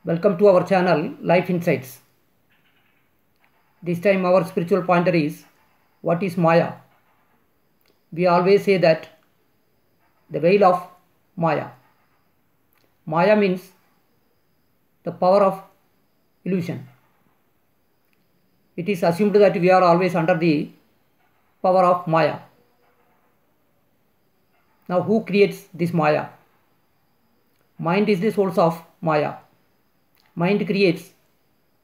Welcome to our channel Life Insights. This time our spiritual pointer is what is Maya? We always say that the veil of Maya. Maya means the power of illusion. It is assumed that we are always under the power of Maya. Now who creates this Maya? Mind is the source of Maya. Mind creates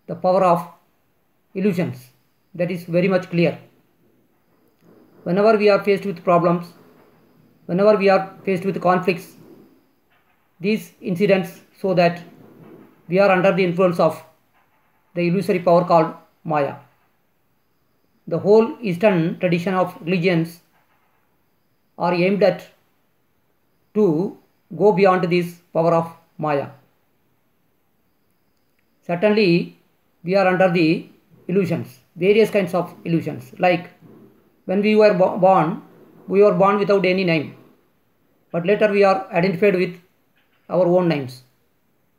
the power of illusions. That is very much clear. Whenever we are faced with problems, whenever we are faced with conflicts, these incidents show that we are under the influence of the illusory power called Maya. The whole Eastern tradition of religions are aimed at to go beyond this power of Maya. Certainly, we are under the illusions, various kinds of illusions. Like when we were born without any name, but later we are identified with our own names.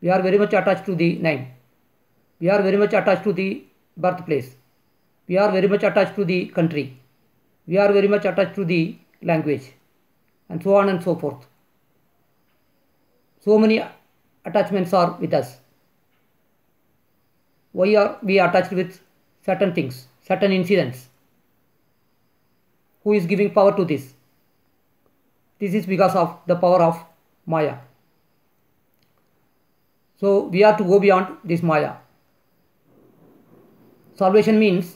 We are very much attached to the name. We are very much attached to the birthplace. We are very much attached to the country. We are very much attached to the language, and so on and so forth. So many attachments are with us. Why are we attached with certain things, certain incidents? Who is giving power to this? This is because of the power of Maya. So we are to go beyond this Maya. Salvation means,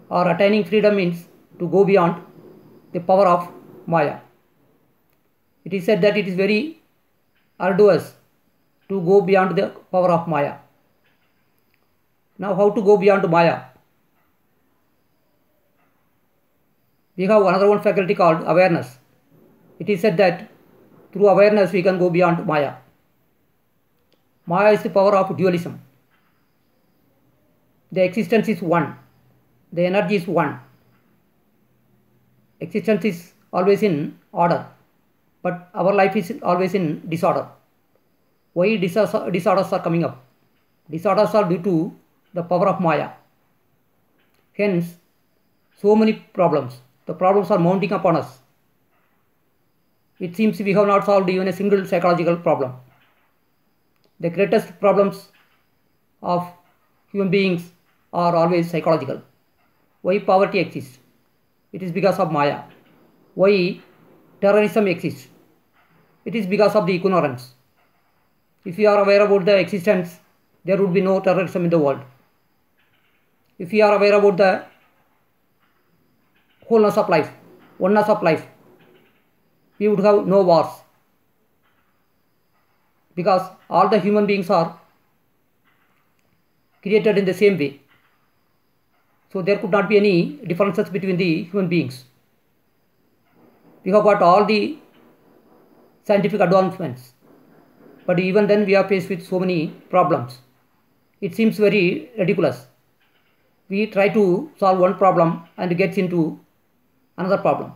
or attaining freedom means, to go beyond the power of Maya. It is said that it is very arduous to go beyond the power of Maya. Now how to go beyond Maya? We have another one faculty called awareness. It is said that through awareness we can go beyond Maya. Maya is the power of dualism. The existence is one. The energy is one. Existence is always in order, but our life is always in disorder. Why disorders are coming up? Disorders are due to the power of Maya. Hence, so many problems. The problems are mounting upon us. It seems we have not solved even a single psychological problem. The greatest problems of human beings are always psychological. Why poverty exists? It is because of Maya. Why terrorism exists? It is because of the ignorance. If you are aware about the existence, there would be no terrorism in the world. If you are aware about the wholeness of life, oneness of life, we would have no wars. Because all the human beings are created in the same way. So there could not be any differences between the human beings. We have got all the scientific advancements, but even then we are faced with so many problems. It seems very ridiculous. We try to solve one problem and gets into another problem.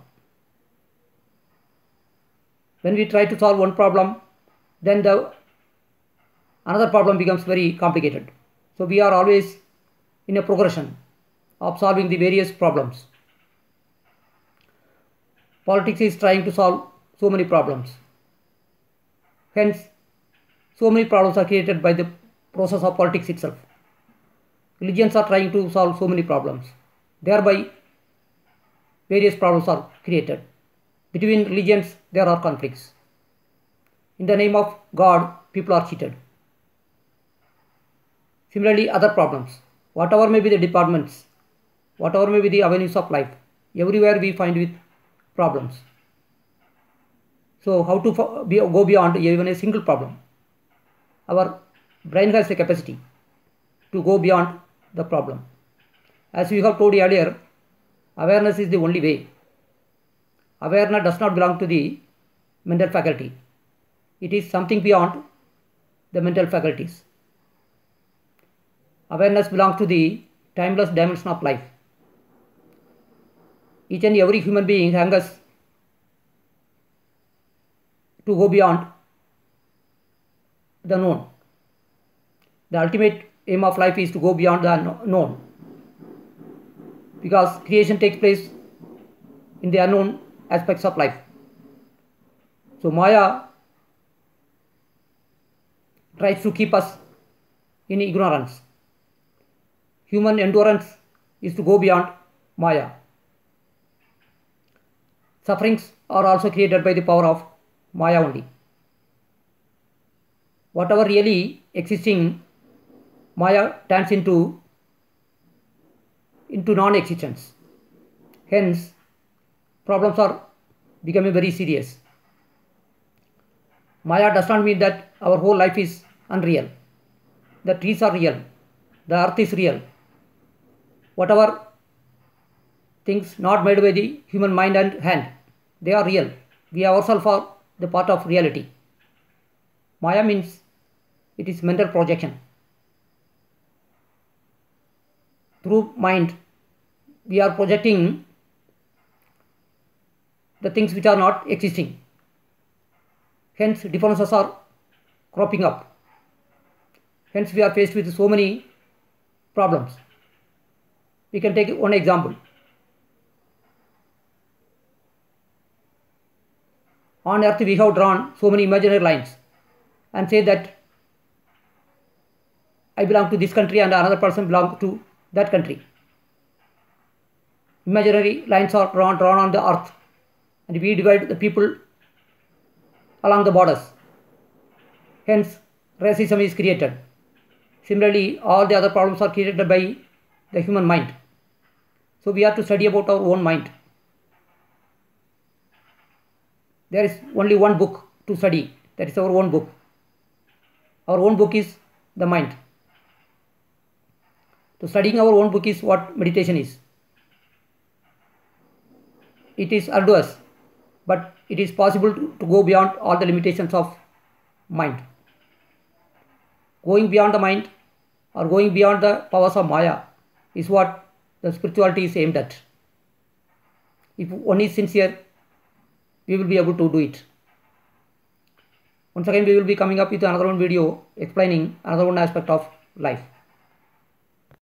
When we try to solve one problem, then another problem becomes very complicated. So we are always in a progression of solving the various problems. Politics is trying to solve so many problems. Hence, so many problems are created by the process of politics itself. Religions are trying to solve so many problems. Thereby, various problems are created. Between religions, there are conflicts. In the name of God, people are cheated. Similarly, other problems. Whatever may be the departments, whatever may be the avenues of life, everywhere we find with problems. So how to go beyond even a single problem? Our brain has the capacity to go beyond the problem. As we have told earlier, awareness is the only way. Awareness does not belong to the mental faculty. It is something beyond the mental faculties. Awareness belongs to the timeless dimension of life. Each and every human being hungers to go beyond the known. The ultimate aim of life is to go beyond the known, because creation takes place in the unknown aspects of life. So Maya tries to keep us in ignorance. Human endurance is to go beyond Maya. Sufferings are also created by the power of Maya only. Whatever really existing, Maya turns into non-existence. Hence, problems are becoming very serious. Maya does not mean that our whole life is unreal. The trees are real. The earth is real. Whatever things not made by the human mind and hand, they are real. We ourselves are the part of reality. Maya means it is mental projection. Through mind, we are projecting the things which are not existing. Hence, differences are cropping up. Hence, we are faced with so many problems. We can take one example. On earth, we have drawn so many imaginary lines and say that I belong to this country and another person belongs to that country. Imaginary lines are drawn on the earth, and we divide the people along the borders. Hence, racism is created. Similarly, all the other problems are created by the human mind. So we have to study about our own mind. There is only one book to study, that is our own book. Our own book is the mind. So studying our own book is what meditation is. It is arduous, but it is possible to go beyond all the limitations of mind. Going beyond the mind or going beyond the powers of Maya is what the spirituality is aimed at. If one is sincere, we will be able to do it. Once again, we will be coming up with another one video explaining another one aspect of life.